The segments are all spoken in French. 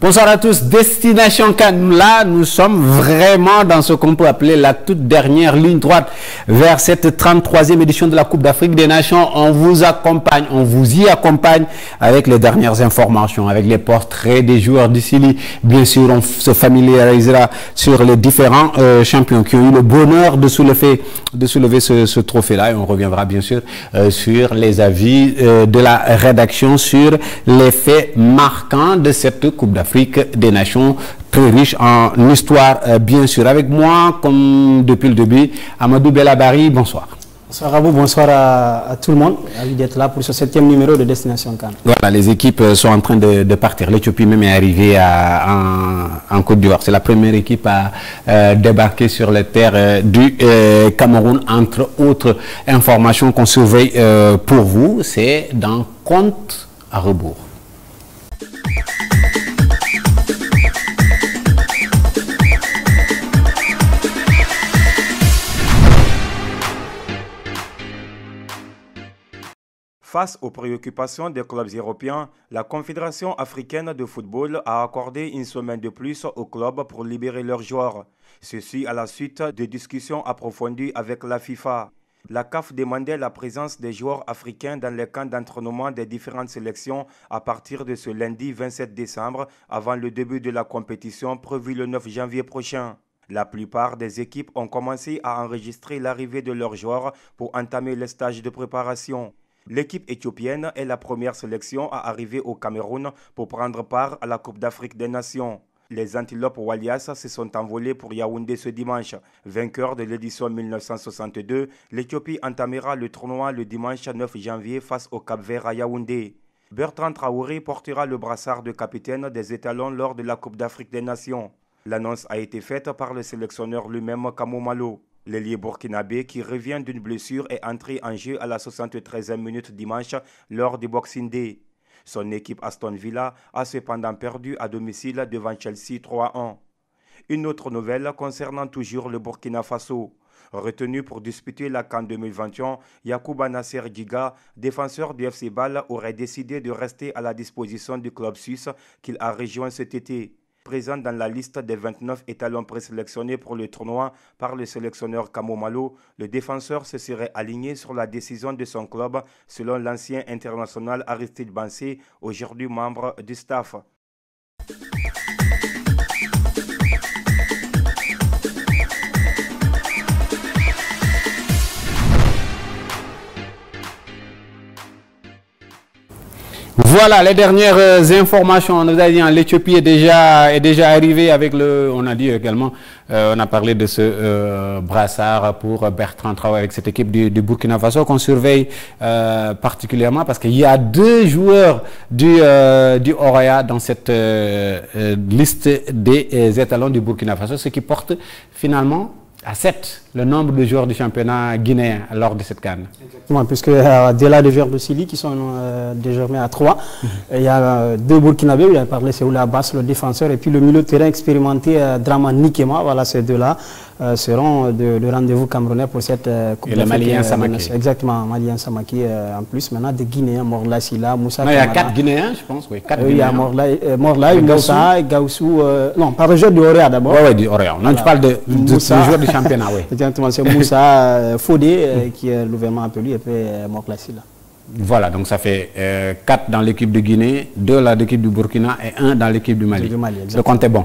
Bonsoir à tous, Destination CAN. Là, nous sommes vraiment dans ce qu'on peut appeler la toute dernière ligne droite vers cette 33e édition de la Coupe d'Afrique des Nations. On vous accompagne, on vous y accompagne avec les dernières informations, avec les portraits des joueurs d'ici. Bien sûr, on se familiarisera sur les différents champions qui ont eu le bonheur de soulever ce trophée-là. Et on reviendra bien sûr sur les avis de la rédaction sur les faits marquants de cette Coupe d'Afrique des Nations, très riche en histoire, bien sûr. Avec moi, comme depuis le début, Amadou Bellabari, bonsoir. Bonsoir à vous, bonsoir à tout le monde. Ravi d'être là pour ce 7e numéro de Destination CAN. Voilà, les équipes sont en train de partir. L'Éthiopie même est arrivée en Côte d'Ivoire. C'est la première équipe à débarquer sur les terres du Cameroun. Entre autres informations qu'on surveille pour vous, c'est dans Compte à rebours. Face aux préoccupations des clubs européens, la Confédération africaine de football a accordé une semaine de plus aux clubs pour libérer leurs joueurs. Ceci à la suite de discussions approfondies avec la FIFA. La CAF demandait la présence des joueurs africains dans les camps d'entraînement des différentes sélections à partir de ce lundi 27 décembre avant le début de la compétition prévue le 9 janvier prochain. La plupart des équipes ont commencé à enregistrer l'arrivée de leurs joueurs pour entamer les stages de préparation. L'équipe éthiopienne est la première sélection à arriver au Cameroun pour prendre part à la Coupe d'Afrique des Nations. Les Antilopes Walias se sont envolés pour Yaoundé ce dimanche. Vainqueur de l'édition 1962, l'Éthiopie entamera le tournoi le dimanche 9 janvier face au Cap-Vert à Yaoundé. Bertrand Traoré portera le brassard de capitaine des étalons lors de la Coupe d'Afrique des Nations. L'annonce a été faite par le sélectionneur lui-même, Kamou Malo. L'ailier burkinabé qui revient d'une blessure est entré en jeu à la 73e minute dimanche lors du Boxing Day. Son équipe Aston Villa a cependant perdu à domicile devant Chelsea 3-1. Une autre nouvelle concernant toujours le Burkina Faso. Retenu pour disputer la CAN 2021, Yacouba Nasser Giga, défenseur du FC Bâle, aurait décidé de rester à la disposition du club suisse qu'il a rejoint cet été. Présent dans la liste des 29 étalons présélectionnés pour le tournoi par le sélectionneur Kamou Malo, le défenseur se serait aligné sur la décision de son club, selon l'ancien international Aristide Bansé, aujourd'hui membre du staff. Voilà les dernières informations. On nous a dit l'Éthiopie est déjà arrivée avec le. On a dit également, on a parlé de ce brassard pour Bertrand Traoré avec cette équipe du Burkina Faso qu'on surveille particulièrement parce qu'il y a 2 joueurs du Orea dans cette liste des étalons du Burkina Faso, ce qui porte finalement à 7 le nombre de joueurs du championnat guinéen lors de cette CAN. Exactement, puisque au-delà des joueurs de Sili qui sont désormais à 3, il y a 2 Burkinabés, il a parlé, c'est Oula Abbas, le défenseur, et puis le milieu de terrain expérimenté, Draman Nikema. Voilà, ces deux-là seront de rendez-vous camerounais pour cette Coupe d'Afrique. Et le Malien Samaki. Exactement, Malien Samaki en plus. Maintenant, des Guinéens, Morla Silla, Moussa. Non, il y a 4 Guinéens, je pense, oui. 4 il y a Morla, Moussa, Gaussou. Non, par le joueur du Orea d'abord. Oui, du Orea. Non, tu parles de joueurs du championnat, oui. Exactement, c'est Moussa Fodé qui est l'ouvertement appelé et puis Morla Silla. Voilà, donc ça fait 4 dans l'équipe de Guinée, 2 dans l'équipe du Burkina et 1 dans l'équipe du Mali. Le compte est bon.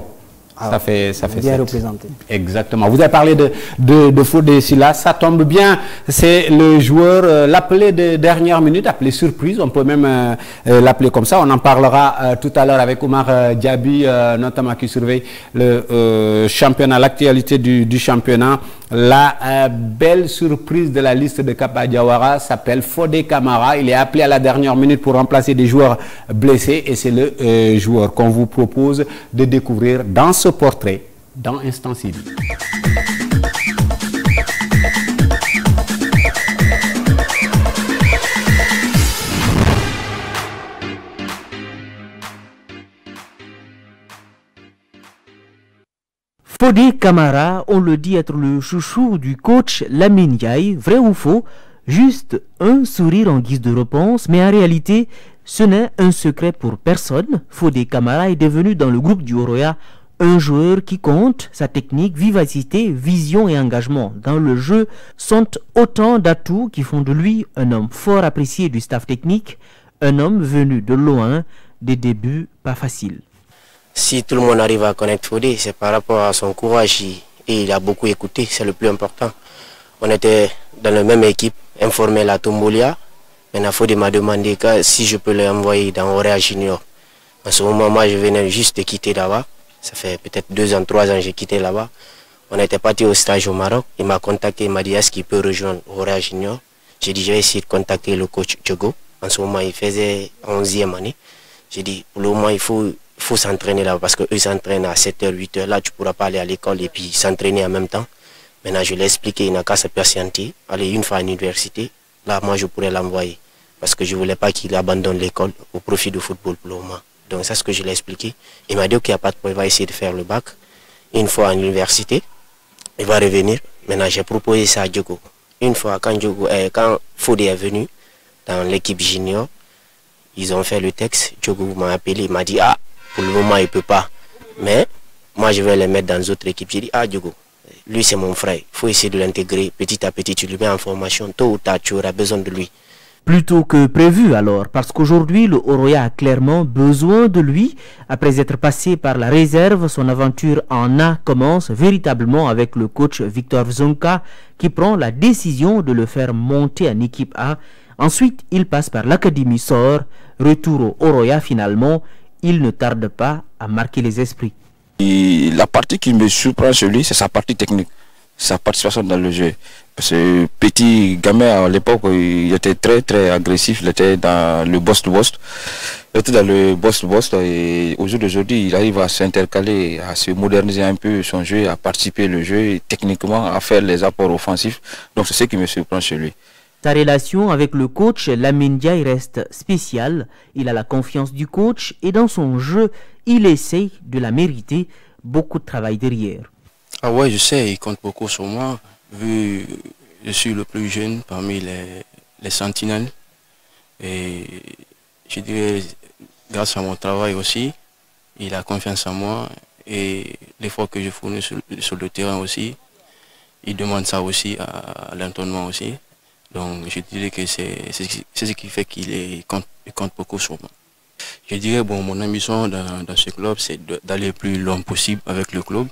Ça fait bien 7. représenté. Exactement. Vous avez parlé de Fodé Silla, ça tombe bien. C'est le joueur, l'appelé de dernière minute, appelé surprise, on peut même l'appeler comme ça. On en parlera tout à l'heure avec Omar Diaby, notamment qui surveille le championnat, l'actualité du championnat. La belle surprise de la liste de Kapa Diawara s'appelle Fodé Camara. Il est appelé à la dernière minute pour remplacer des joueurs blessés et c'est le joueur qu'on vous propose de découvrir dans ce portrait dans Instant Civi. Fodé Camara, on le dit être le chouchou du coach Lamine Yaye, vrai ou faux? Juste un sourire en guise de réponse, mais en réalité, Ce n'est un secret pour personne. Fodé Camara est devenu dans le groupe du Oroya un joueur qui compte. Sa technique, vivacité, vision et engagement dans le jeu sont autant d'atouts qui font de lui un homme fort apprécié du staff technique, un homme venu de loin, des débuts pas faciles. Si tout le monde arrive à connaître Fodé, c'est par rapport à son courage et il a beaucoup écouté, c'est le plus important. On était dans la même équipe, informel à Tombolia. Maintenant, Fodé m'a demandé si je peux l'envoyer dans Oroya Junior. En ce moment, moi, je venais juste de quitter là-bas. Ça fait peut-être 2 ans, 3 ans que j'ai quitté là-bas. On était parti au stage au Maroc. Il m'a contacté, il m'a dit est-ce qu'il peut rejoindre Oroya Junior. J'ai dit je vais essayer de contacter le coach Diogo. En ce moment, il faisait 11e année. J'ai dit pour le moment, il faut s'entraîner là parce qu'eux s'entraînent à 7h, 8h. Là, tu ne pourras pas aller à l'école et puis s'entraîner en même temps. Maintenant, je l'ai expliqué, il n'a qu'à se patienter. Aller une fois à l'université, là, moi, je pourrais l'envoyer. Parce que je ne voulais pas qu'il abandonne l'école au profit du football pour le moment. Donc, c'est ce que je l'ai expliqué. Il m'a dit qu'il n'y a pas de problème, il va essayer de faire le bac. Une fois à l'université, il va revenir. Maintenant, j'ai proposé ça à Diogo. Une fois, quand Fodé est venu dans l'équipe junior, ils ont fait le texte. Diogo m'a appelé, il m'a dit ah, pour le moment, il ne peut pas. Mais moi, je vais le mettre dans d'autres équipes. J'ai dit ah, Diogo, lui, c'est mon frère. Il faut essayer de l'intégrer petit à petit. Tu lui mets en formation. Tôt ou tard, tu auras besoin de lui. Plutôt que prévu alors, parce qu'aujourd'hui, le Oroya a clairement besoin de lui. Après être passé par la réserve, son aventure en A commence véritablement avec le coach Victor Zonka qui prend la décision de le faire monter en équipe A. Ensuite, il passe par l'Académie SOR. Retour au Oroya finalement, il ne tarde pas à marquer les esprits. Et la partie qui me surprend chez lui, c'est sa partie technique, sa participation dans le jeu. Parce que petit gamin à l'époque, il était très agressif, il était dans le boss-to-boss. Il était dans le boss-to-boss et au jour d'aujourd'hui, il arrive à s'intercaler, à se moderniser un peu son jeu, à participer au jeu et techniquement à faire les apports offensifs. Donc c'est ce qui me surprend chez lui. Sa relation avec le coach Lamine Ndiaye reste spéciale. Il a la confiance du coach et dans son jeu, il essaye de la mériter. Beaucoup de travail derrière. Ah ouais, je sais, il compte beaucoup sur moi. Vu que je suis le plus jeune parmi les sentinelles. Et je dirais, grâce à mon travail aussi, il a confiance en moi. Et l'effort que je fournis sur le terrain aussi, il demande ça aussi à l'entraînement aussi. Donc je dirais que c'est ce qui fait qu'il compte beaucoup sur moi. Je dirais, bon, mon ambition dans ce club, c'est d'aller le plus loin possible avec le club.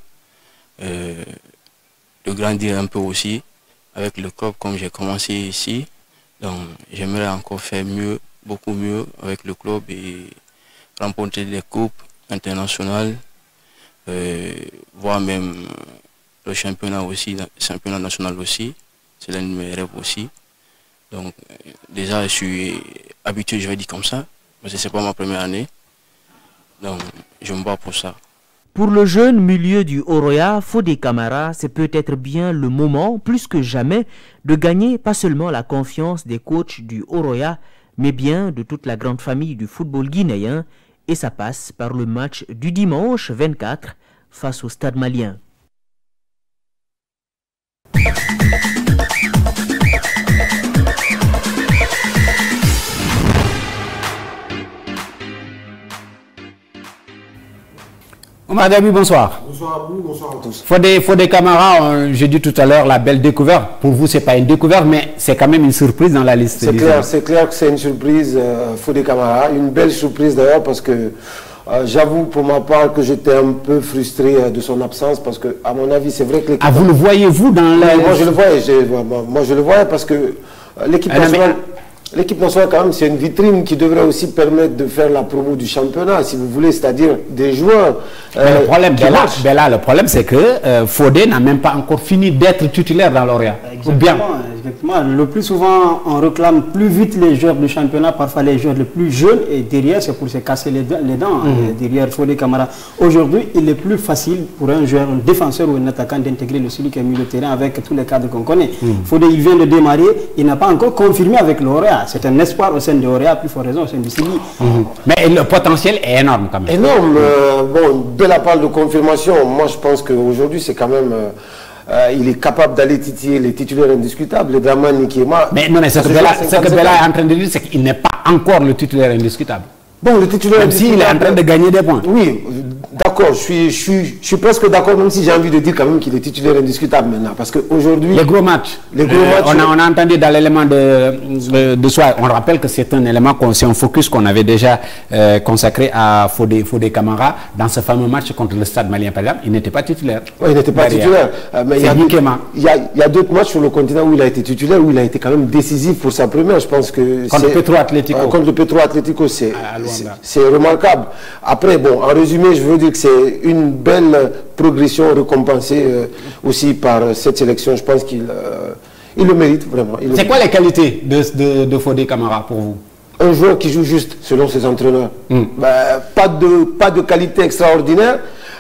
De grandir un peu aussi avec le club comme j'ai commencé ici. Donc j'aimerais encore faire mieux, beaucoup mieux avec le club et remporter des coupes internationales, voire même le championnat aussi, le championnat national aussi. C'est l'un de mes rêves aussi. Donc déjà je suis habitué, je vais dire comme ça, parce que c'est pas ma première année. Donc je me bats pour ça. Pour le jeune milieu du Oroya, Fodé Camara, c'est peut-être bien le moment, plus que jamais, de gagner pas seulement la confiance des coachs du Oroya, mais bien de toute la grande famille du football guinéen. Et ça passe par le match du dimanche 24 face au Stade Malien. Omar Diaby, bonsoir. Bonsoir à vous, bonsoir à tous. Fodé Camara, j'ai dit tout à l'heure, la belle découverte. Pour vous, ce n'est pas une découverte, mais c'est quand même une surprise dans la liste. C'est clair que c'est une surprise, Fodé Camara. Une belle surprise d'ailleurs, parce que j'avoue pour ma part que j'étais un peu frustré de son absence, parce que, à mon avis, c'est vrai que l'équipe... Ah, vous le voyez-vous dans la... Moi, je le voyais, parce que l'équipe nationale... L'équipe nationale, quand même, c'est une vitrine qui devrait aussi permettre de faire la promo du championnat, si vous voulez, c'est-à-dire des joueurs. Mais le problème, c'est que Fodé n'a même pas encore fini d'être titulaire dans l'Orient. Exactement. Le plus souvent, on réclame plus vite les joueurs du championnat, parfois les joueurs les plus jeunes, et derrière, c'est pour se casser les dents, derrière Fodé Camara. Aujourd'hui, il est plus facile pour un joueur, un défenseur ou un attaquant d'intégrer celui qui a mis le terrain avec tous les cadres qu'on connaît. Fodé, il vient de démarrer, il n'a pas encore confirmé avec l'Orient. C'est un espoir au sein de Oroya, plus fort raison au sein du Sili. Mais le potentiel est énorme quand même. Énorme. Bon, de la part de confirmation, moi je pense qu'aujourd'hui c'est quand même... il est capable d'aller titiller les titulaires indiscutables, les Dramane Nikéma. Mais non, ce que Bella est en train de dire, c'est qu'il n'est pas encore le titulaire indiscutable. Bon, le titulaire même s'il est en train de gagner des points. Oui, d'accord, je suis presque d'accord, même si j'ai envie de dire quand même qu'il est titulaire indiscutable maintenant. Parce qu'aujourd'hui... Les gros matchs. On a entendu dans l'élément de soir, on rappelle que c'est un élément, c'est un focus qu'on avait déjà consacré à Fodé Camara. Dans ce fameux match contre le Stade Malien, par exemple, il n'était pas titulaire. Oui, il n'était pas titulaire. Mais il y a d'autres matchs sur le continent où il a été titulaire, où il a été quand même décisif pour sa première. Je pense que contre Petro Atlético. Contre le Petro Atlético, c'est remarquable. Après, bon, en résumé, je veux dire que c'est une belle progression récompensée aussi par cette sélection. Je pense qu'il le mérite vraiment. C'est quoi les qualités de Fodé Camara pour vous? Un joueur qui joue juste selon ses entraîneurs. Pas de qualité extraordinaire.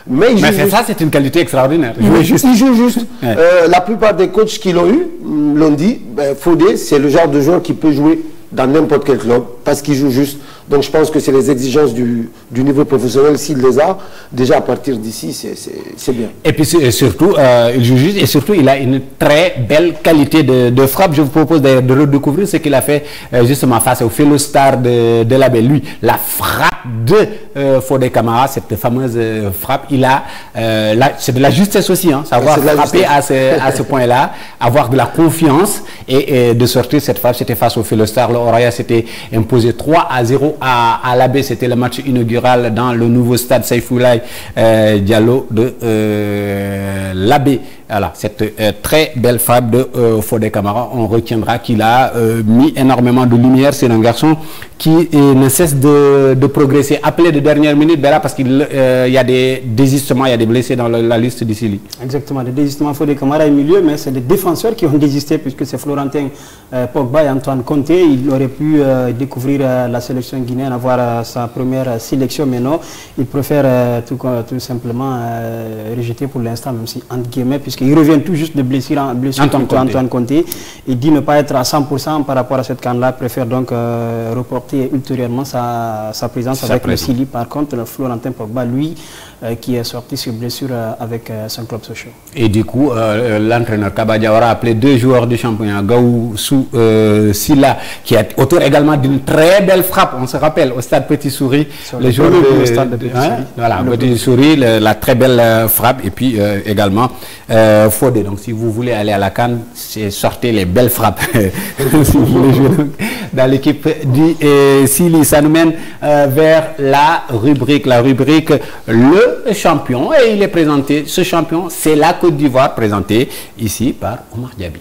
Mais ça, c'est une qualité extraordinaire. Il joue juste. Ouais. La plupart des coachs qui l'ont eu l'ont dit, Fodé, c'est le genre de joueur qui peut jouer dans n'importe quel club parce qu'il joue juste. Donc je pense que c'est les exigences du niveau professionnel. S'il les a, déjà à partir d'ici, c'est bien. Et puis surtout, il joue juste et surtout, il a une très belle qualité de frappe. Je vous propose de redécouvrir ce qu'il a fait justement face au Philostar de l'Abbé. Lui, la frappe de Fodé Camara, cette fameuse frappe, c'est de la justesse aussi, hein, savoir frapper à ce point-là, avoir de la confiance et de sortir cette frappe. C'était face au Philostar. Le Oraya s'était imposé 3-0 à l'Abbé. C'était le match inaugural dans le nouveau stade Saïfoulaye Diallo de l'Abbé. Voilà, cette très belle frappe de Fodé Camara. On retiendra qu'il a mis énormément de lumière. C'est un garçon qui ne cesse de progresser. Appelé de dernière minute, parce qu'il y a des désistements, il y a des blessés dans la liste d'ici. Exactement, des désistements. Fodé Camara est milieu, mais c'est des défenseurs qui ont désisté puisque c'est Florentin Pogba et Antoine Conte. Il aurait pu découvrir la sélection guinéenne, avoir sa première sélection, mais non. Il préfère tout simplement rejeter pour l'instant, même si entre guillemets, puisqu'il revient tout juste de blessure Antoine Conte. Il dit ne pas être à 100% par rapport à cette canne-là, préfère donc reporter ultérieurement sa présence avec le Sili. Par contre, Florentin Pogba, lui, qui est sorti sur blessure avec son club social. Et du coup, l'entraîneur Kabadja aura appelé 2 joueurs du championnat, Gaoussou Silla, qui est auteur également d'une très belle frappe, on se rappelle, au stade Petit Souris. Le joueur de stade de Petit Souris. Voilà, Petit Souris, la très belle frappe, et puis également Fodé. Donc si vous voulez aller à la CAN, sortez les belles frappes si vous voulez jouer dans l'équipe du Sili. Ça nous mène vers la rubrique le champion, et il est présenté, ce champion, c'est la Côte d'Ivoire, présenté ici par Omar Diaby.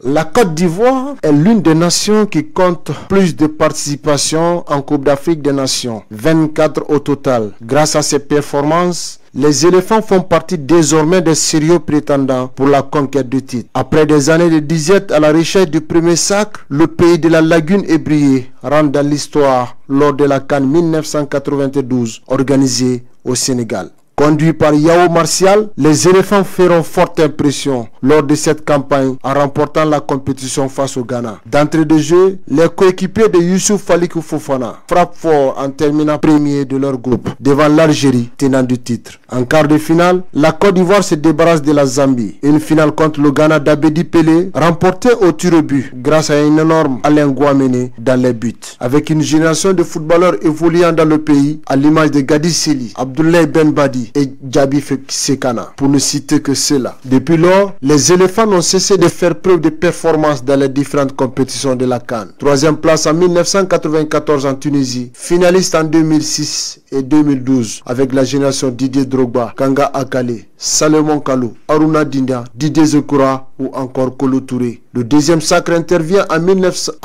La Côte d'Ivoire est l'une des nations qui compte plus de participation en Coupe d'Afrique des Nations, 24 au total. Grâce à ses performances, les éléphants font partie désormais des sérieux prétendants pour la conquête du titre. Après des années de disette à la recherche du premier sacre, le pays de la Lagune ébriée rentre dans l'histoire lors de la CAN 1992 organisée au Sénégal. Conduit par Yao Martial, les éléphants feront forte impression lors de cette campagne en remportant la compétition face au Ghana. D'entrée de jeu, les coéquipiers de Youssouf Falikou Fofana frappent fort en terminant premier de leur groupe devant l'Algérie, tenant du titre. En quart de finale, la Côte d'Ivoire se débarrasse de la Zambie. Une finale contre le Ghana d'Abedi Pelé, remportée au tir au but grâce à un énorme Alain Guamene dans les buts. Avec une génération de footballeurs évoluant dans le pays, à l'image de Gadi Sili, Abdoulaye Ben Badi et Djabi Sekana, pour ne citer que cela. Depuis lors, les éléphants n'ont cessé de faire preuve de performance dans les différentes compétitions de la CAN. 3e place en 1994 en Tunisie, finaliste en 2006 et 2012 avec la génération Didier Drogba, Kanga Akale, Salomon Kalou, Aruna Dinda, Didier Zekura ou encore Kolo Touré. Le deuxième sacre intervient en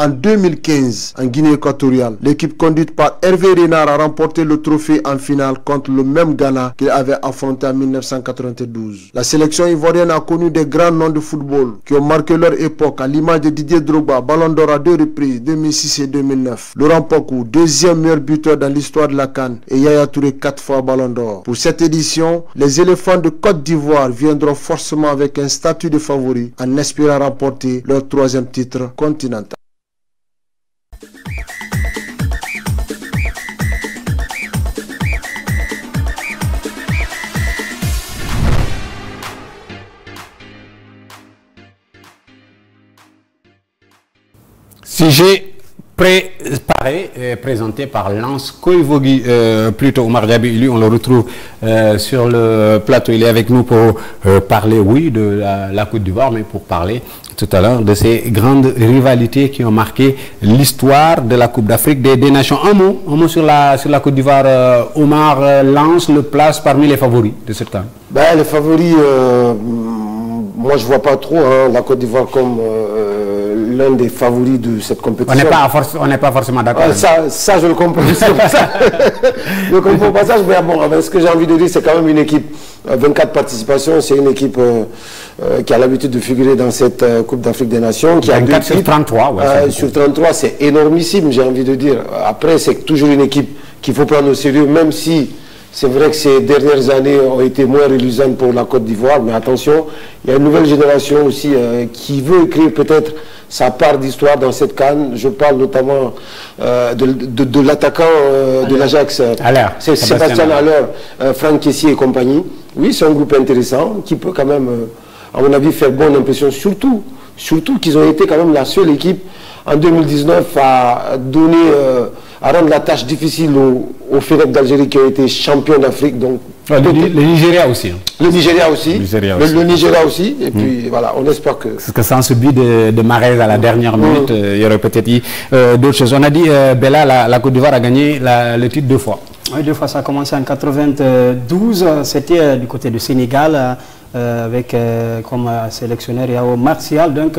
2015 en Guinée équatoriale. L'équipe conduite par Hervé Renard a remporté le trophée en finale contre le même Ghana qu'il avait affronté en 1992. La sélection ivoirienne a connu des grands noms de football qui ont marqué leur époque, à l'image de Didier Drogba, Ballon d'Or à 2 reprises, 2006 et 2009. Laurent Pokou, deuxième meilleur buteur dans l'histoire de la CAN, et Yaya Touré 4 fois Ballon d'Or. Pour cette édition, les éléphants de Côte d'Ivoire viendront forcément avec un statut de favori en espérant remporter leur 3e titre continental. Sujet préparé et présenté par Lance Koivogi, plutôt Omar Diaby, lui on le retrouve sur le plateau. Il est avec nous pour parler, oui, de la Côte d'Ivoire, mais pour parler tout à l'heure de ces grandes rivalités qui ont marqué l'histoire de la Coupe d'Afrique des Nations. Un mot sur la Côte d'Ivoire. Omar Lance le place parmi les favoris de cette CAN. Ben, les favoris, moi je vois pas trop la Côte d'Ivoire comme l'un des favoris de cette compétition. On n'est pas forcément d'accord. Ça je le comprends. Je ne comprends pas ça. Mais bon, ce que j'ai envie de dire, c'est quand même une équipe. 24 participations, c'est une équipe qui a l'habitude de figurer dans cette Coupe d'Afrique des Nations. Qui 24 sur 33, ouais, sur 33, c'est énormissime, j'ai envie de dire. Après, c'est toujours une équipe qu'il faut prendre au sérieux, même si c'est vrai que ces dernières années ont été moins reluisantes pour la Côte d'Ivoire. Mais attention, il y a une nouvelle génération aussi qui veut écrire peut-être sa part d'histoire dans cette CAN. Je parle notamment de l'attaquant de l'Ajax, c'est Sébastien Haller, Franck Kessié et compagnie. Oui, c'est un groupe intéressant qui peut quand même, à mon avis, faire bonne impression. Surtout qu'ils ont été quand même la seule équipe en 2019 à donner, à rendre la tâche difficile aux Fennecs d'Algérie qui ont été champions d'Afrique. Donc le Nigeria aussi. Le Nigeria aussi. Le Nigeria aussi. Et puis voilà, on espère que... Parce que sans ce but de Mahrez à la dernière minute, il y aurait peut-être eu d'autres choses. On a dit, Bella, la Côte d'Ivoire a gagné le titre 2 fois. Oui, 2 fois, ça a commencé en 92. C'était du côté du Sénégal. Avec comme sélectionneur Yao Martial, donc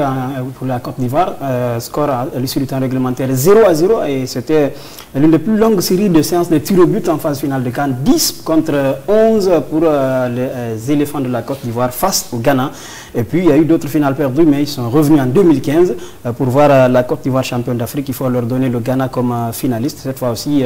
pour la Côte d'Ivoire, score à l'issue du temps réglementaire 0-0, et c'était l'une des plus longues séries de séances de tir au but en phase finale de CAN, 10 contre 11 pour les éléphants de la Côte d'Ivoire face au Ghana. Et puis il y a eu d'autres finales perdues, mais ils sont revenus en 2015 pour voir la Côte d'Ivoire championne d'Afrique. Il faut leur donner le Ghana comme finaliste. Cette fois aussi,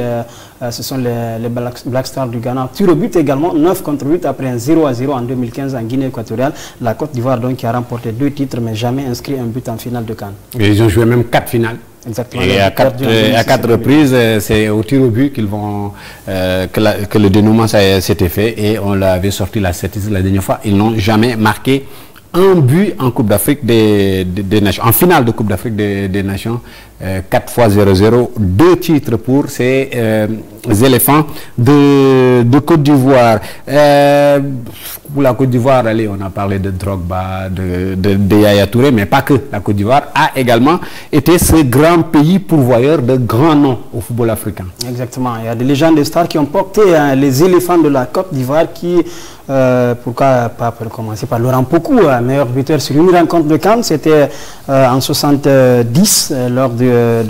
ce sont les Black Stars du Ghana. Tir au but également, 9 contre 8 après un 0-0 en 2015 en Guinée équatoriale. La Côte d'Ivoire donc qui a remporté 2 titres mais jamais inscrit un but en finale de CAN. Et ils ont joué même 4 finales. Exactement. Et à 4 reprises, c'est au tir au but qu'ils vont que le dénouement s'était fait, et on l'avait sorti la statistique la dernière fois. Ils n'ont jamais marqué un but en Coupe d'Afrique des Nations, en finale de Coupe d'Afrique des Nations. 4 fois 0-0, 2 titres pour ces éléphants de Côte d'Ivoire. Pour la Côte d'Ivoire, allez, on a parlé de Drogba, de Yaya Touré, mais pas que. La Côte d'Ivoire a également été ce grand pays pourvoyeur de grands noms au football africain. Exactement. Il y a des légendes, des stars qui ont porté les éléphants de la Côte d'Ivoire qui, pourquoi pas pour commencer par Laurent Pokou, meilleur buteur sur une rencontre de CAN, c'était en 70 lors de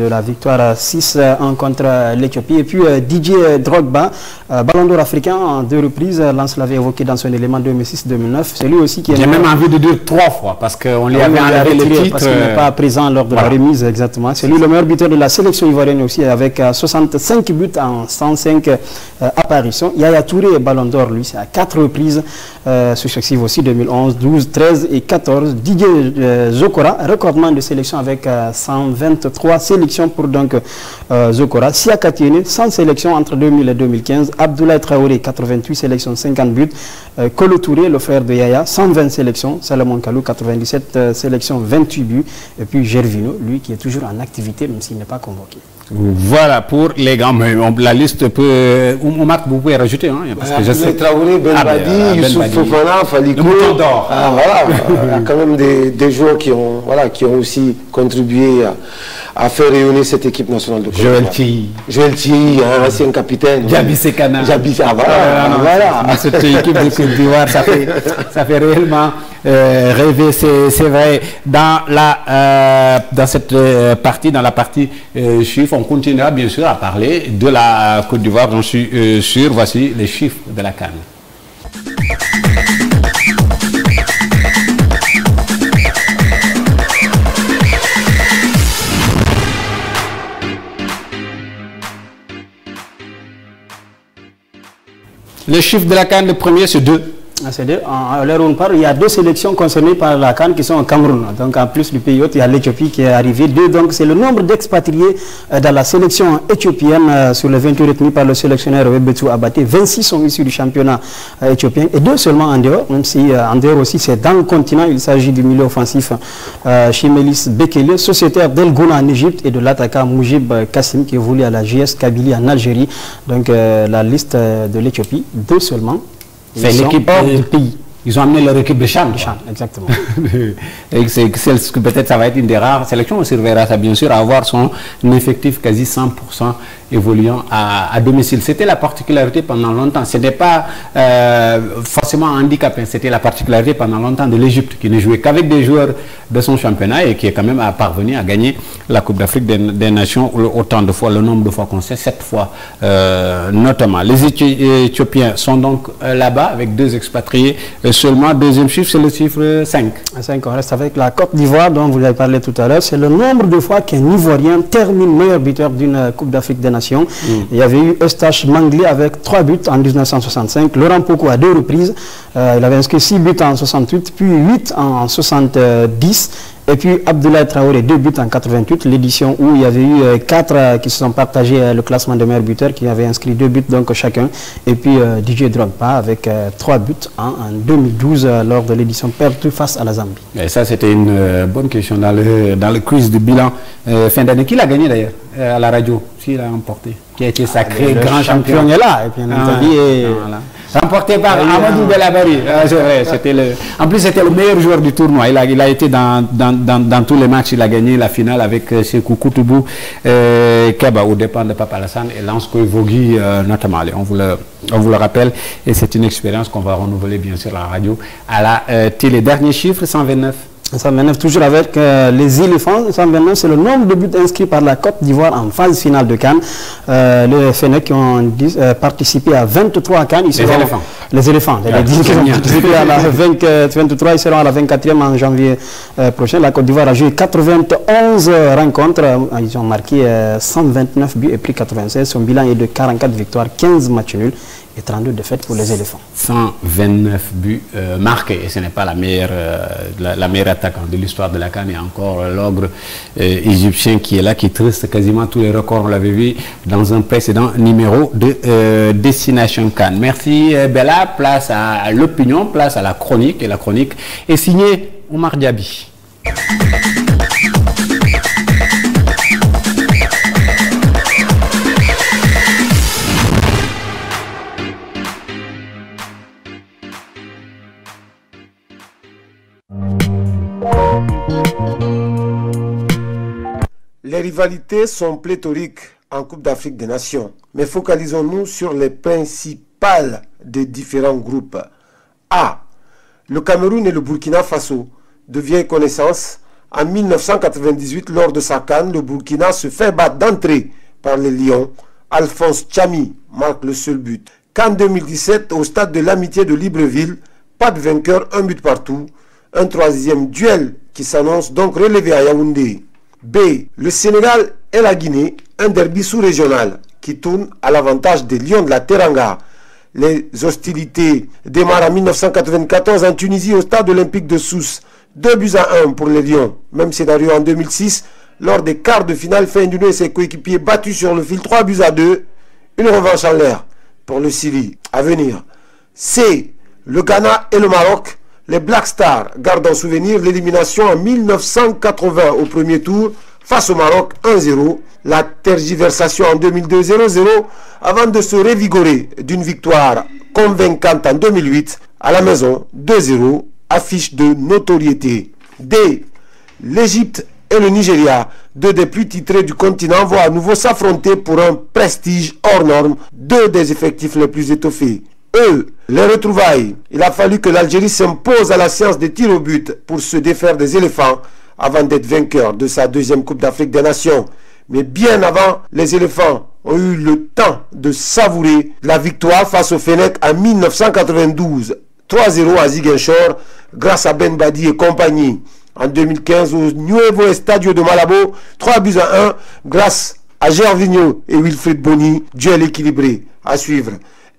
la victoire 6-1 contre l'Éthiopie. Et puis Didier Drogba, ballon d'or africain en 2 reprises, Lance l'avait évoqué dans son élément 2006-2009. C'est lui aussi qui est... J'ai même envie de dire 3 fois, parce qu'on lui avait enlevé le titre. Parce qu'il n'est pas présent lors de la remise, exactement. C'est lui le meilleur buteur de la sélection ivoirienne aussi, avec 65 buts en 105 apparitions. Yaya Touré, ballon d'or, lui, c'est à 4 reprises successives aussi, 2011, 12, 13 et 14. Didier Zokora, recordman de sélection avec 123 sélections pour donc Zokora. Sia Katiene, 100 sélections entre 2000 et 2015. Abdoulaye Traoré, 88 sélections, 50 buts. Kolo Touré, le frère de Yaya, 120 sélections. Salomon Kalou, 97 sélections, 28 buts. Et puis Gervinho, lui qui est toujours en activité, même s'il n'est pas convoqué. Voilà pour les grands, mais la liste peut... Omar, vous pouvez rajouter, hein, parce que je sais... Traoré, Ben Badi, Youssouf Fofana, Faliko... Voilà, il y a quand même des joueurs qui ont aussi contribué à faire rayonner cette équipe nationale de Côte d'Ivoire. Joël Thierry, ancien capitaine. Djabi Sekana. Voilà. Cette équipe de Côte d'Ivoire, ça fait réellement rêver, c'est vrai. Dans cette partie, dans la partie chiffres, on continuera bien sûr à parler de la Côte d'Ivoire, j'en suis sûr. Voici les chiffres de la CAN. Le chiffre de la CAN, le premier c'est 2. C'est-à-dire, à l'heure où on parle, il y a 2 sélections concernées par la CAN qui sont au Cameroun. Donc, en plus du pays hôte, il y a l'Éthiopie qui est arrivée. 2, donc, c'est le nombre d'expatriés dans la sélection éthiopienne sur les 28 retenus par le sélectionneur Webbetu Abaté. 26 sont issus du championnat éthiopien et 2 seulement en dehors, même si en dehors aussi, c'est dans le continent. Il s'agit du milieu offensif Chimelis Bekele, sociétaire d'El Gouna en Égypte et de l'attaquant Moujib Kassim qui évolue à la JS Kabylie en Algérie. Donc, la liste de l'Éthiopie, 2 seulement. C'est l'équipe du pays. Ils ont amené leur équipe de Chan. Exactement. Et peut-être ça va être une des rares sélections. On surveillera ça bien sûr à avoir son effectif quasi 100% évoluant à domicile. C'était la particularité pendant longtemps. Ce n'est pas forcément un handicap. C'était la particularité pendant longtemps de l'Égypte qui ne jouait qu'avec des joueurs de son championnat et qui est quand même parvenu à gagner la Coupe d'Afrique des Nations autant de fois, le nombre de fois qu'on sait, 7 fois notamment. Les Éthiopiens sont donc là-bas avec 2 expatriés. Seulement, deuxième chiffre, c'est le chiffre 5. 5, on reste avec la Côte d'Ivoire dont vous avez parlé tout à l'heure. C'est le nombre de fois qu'un Ivoirien termine meilleur buteur d'une Coupe d'Afrique des Nations. Il y avait eu Eustache Mangli avec 3 buts en 1965. Laurent Poko à 2 reprises. Il avait inscrit 6 buts en 68, puis 8 en 70. Et puis Abdoulaye Traoré, 2 buts en 88, l'édition où il y avait eu 4 qui se sont partagés le classement de meilleurs buteurs, qui avaient inscrit 2 buts donc chacun. Et puis Didier Drogba avec 3 buts en 2012 lors de l'édition perdue face à la Zambie. Et ça, c'était une bonne question dans le quiz de bilan fin d'année. Qui l'a gagné d'ailleurs à la radio? S'il a emporté, qui a été sacré grand champion est là. Et puis voilà. Remporté par Amadou Belabari. C'est vrai, en plus c'était le meilleur joueur du tournoi. Il a été dans tous les matchs. Il a gagné la finale avec Sekou Koutoubou Keba au départ de Papa Alassane et Lance Koivogui notamment. On vous le rappelle. Et c'est une expérience qu'on va renouveler bien sûr à la radio, à la télé. Dernier chiffre, 129. 129, toujours avec les éléphants. 129, c'est le nombre de buts inscrits par la Côte d'Ivoire en phase finale de CAN. Les Fennecs qui ont participé à 23 CAN. Les éléphants. Les éléphants. Les qui ont participé à la 23, ils seront à la 24e en janvier prochain. La Côte d'Ivoire a joué 91 rencontres. Ils ont marqué 129 buts et pris 96. Son bilan est de 44 victoires, 15 matchs nuls et 32 défaites pour les éléphants. 129 buts marqués, et ce n'est pas la meilleure attaquante de l'histoire de la CAN. Il y a encore l'ogre égyptien qui est là, qui triste quasiment tous les records. On l'avait vu dans un précédent numéro de Destination CAN. Merci Bella, place à l'opinion, place à la chronique, et la chronique est signée Oumar Diaby. Les rivalités sont pléthoriques en Coupe d'Afrique des Nations, mais focalisons-nous sur les principales des différents groupes. A. Le Cameroun et le Burkina Faso, de vieilles connaissances. En 1998, lors de sa CAN, le Burkina se fait battre d'entrée par les Lions. Alphonse Tchami marque le seul but. CAN 2017, au stade de l'Amitié de Libreville, pas de vainqueur, 1 but partout. Un 3e duel qui s'annonce donc relevé à Yaoundé. B. Le Sénégal et la Guinée, un derby sous-régional qui tourne à l'avantage des Lions de la Teranga. Les hostilités démarrent en 1994 en Tunisie au stade olympique de Sousse. 2-1 pour les Lions. Même scénario en 2006, lors des quarts de finale, Fendouno et ses coéquipiers battus sur le fil 3-2. Une revanche en l'air pour le Syrie. À venir. C. Le Ghana et le Maroc. Les Black Stars gardent en souvenir l'élimination en 1980 au premier tour face au Maroc 1-0. La tergiversation en 2002 0-0 avant de se revigorer d'une victoire convaincante en 2008 à la maison 2-0, affiche de notoriété. D. L'Égypte et le Nigeria, 2 des plus titrés du continent, vont à nouveau s'affronter pour un prestige hors norme, 2 des effectifs les plus étoffés. E. Les retrouvailles. Il a fallu que l'Algérie s'impose à la séance des tirs au but pour se défaire des éléphants avant d'être vainqueur de sa 2e Coupe d'Afrique des Nations. Mais bien avant, les éléphants ont eu le temps de savourer la victoire face au Fennecs en 1992. 3-0 à Ziguinchor grâce à Ben Badi et compagnie. En 2015 au Nuevo Estadio de Malabo, 3-1 grâce à Gervinho et Wilfried Bony. Duel équilibré à suivre.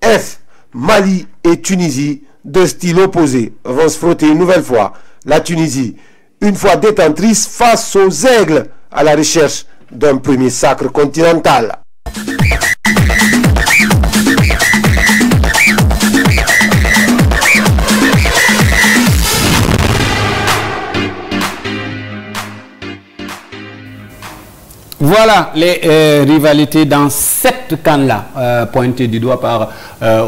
F. Mali et Tunisie, de styles opposés vont se frotter une nouvelle fois. La Tunisie, une fois détentrice face aux Aigles, à la recherche d'un premier sacre continental. Voilà les rivalités dans cette CAN-là, pointées du doigt par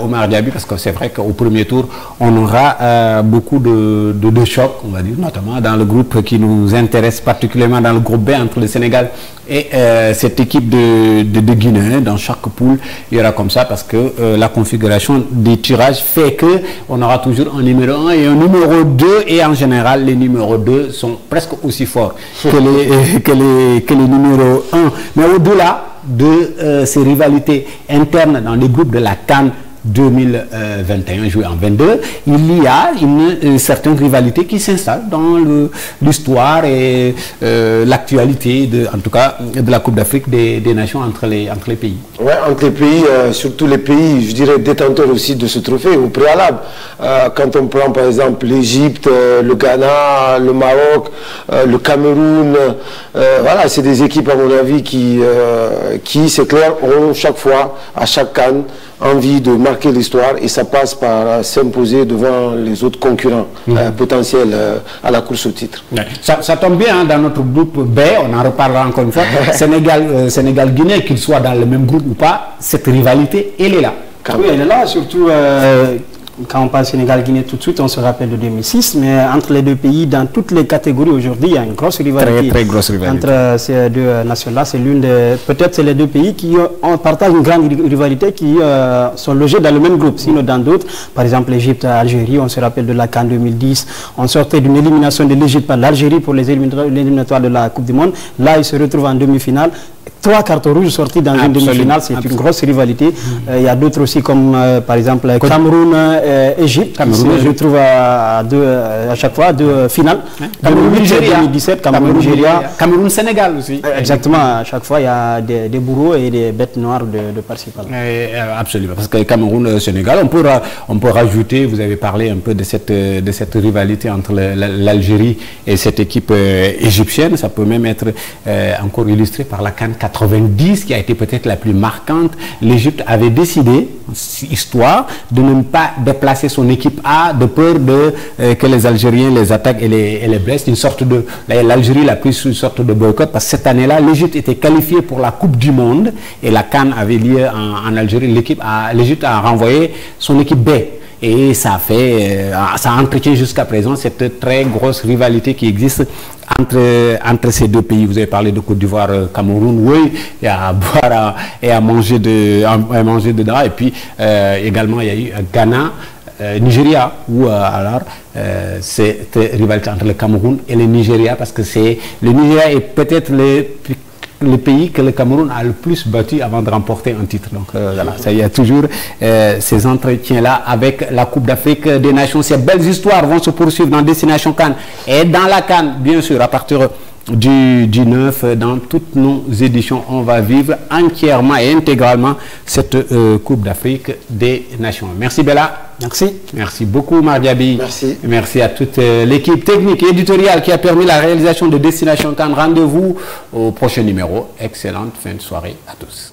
Omar Diaby, parce que c'est vrai qu'au premier tour, on aura beaucoup de chocs, on va dire, notamment dans le groupe qui nous intéresse particulièrement, dans le groupe B, entre le Sénégal et cette équipe de Guinée. Dans chaque poule, il y aura comme ça, parce que la configuration des tirages fait qu'on aura toujours un numéro 1 et un numéro 2, et en général, les numéros 2 sont presque aussi forts que les numéros 1. Mais au-delà de ces rivalités internes dans les groupes de la CAN 2021 joué en 22, il y a une certaine rivalité qui s'installe dans l'histoire et l'actualité, en tout cas, de la Coupe d'Afrique des Nations entre les pays. Oui, entre les pays, surtout les pays, je dirais, détenteurs aussi de ce trophée au préalable. Quand on prend par exemple l'Égypte, le Ghana, le Maroc, le Cameroun, voilà, c'est des équipes à mon avis qui c'est clair, ont chaque fois, à chaque CAN, envie de marquer l'histoire, et ça passe par s'imposer devant les autres concurrents potentiels à la course au titre. Ça tombe bien, hein, dans notre groupe B, on en reparlera encore une fois, Sénégal-Guinée, qu'ils soient dans le même groupe ou pas, cette rivalité, elle est là. Oui, elle est là, surtout quand on parle Sénégal-Guinée tout de suite, on se rappelle de 2006, mais entre les deux pays, dans toutes les catégories aujourd'hui, il y a une grosse rivalité. Très grosse rivalité. Entre ces deux nations-là, c'est peut-être c'est les deux pays qui partagent une grande rivalité, qui sont logés dans le même groupe. Sinon, dans d'autres, par exemple l'Égypte, Algérie, on se rappelle de la CAN 2010, on sortait d'une élimination de l'Égypte par l'Algérie pour les éliminatoires de la Coupe du Monde. Là, ils se retrouvent en demi-finale. 3 cartons rouges sortis dans une demi-finale, c'est une grosse rivalité. Il y a d'autres aussi, comme par exemple Cameroun, Égypte, je trouve à chaque fois deux finales. Cameroun-Nigeria, 2017, Cameroun-Nigeria. Cameroun-Sénégal aussi. Exactement, à chaque fois il y a des bourreaux et des bêtes noires de par-ci par-là. Absolument, parce que Cameroun-Sénégal, on peut rajouter, vous avez parlé un peu de cette rivalité entre l'Algérie et cette équipe égyptienne. Ça peut même être encore illustré par la CAN 90, qui a été peut-être la plus marquante. L'Égypte avait décidé, histoire, de ne pas déplacer son équipe A, de peur que les Algériens les attaquent et les blessent. L'Algérie l'a pris sous une sorte de boycott, parce que cette année-là, l'Égypte était qualifiée pour la Coupe du Monde et la CAN avait lieu en Algérie. L'Égypte a renvoyé son équipe B. Et ça entretient jusqu'à présent cette très grosse rivalité qui existe entre ces deux pays. Vous avez parlé de Côte d'Ivoire, Cameroun, oui, il y a à boire et à manger dedans. Et puis également il y a eu Ghana, Nigeria, où alors cette rivalité entre le Cameroun et le Nigeria, parce que le Nigeria est peut-être le pays que le Cameroun a le plus battu avant de remporter un titre. Donc voilà, il y a toujours ces entretiens-là avec la Coupe d'Afrique des Nations. Ces belles histoires vont se poursuivre dans Destination CAN et dans la CAN, bien sûr, à partir du 9, dans toutes nos éditions, on va vivre entièrement et intégralement cette Coupe d'Afrique des Nations. Merci Bella. Merci. Merci beaucoup Mardiaby. Merci. Merci à toute l'équipe technique et éditoriale qui a permis la réalisation de Destination CAN. Rendez-vous au prochain numéro. Excellente fin de soirée à tous.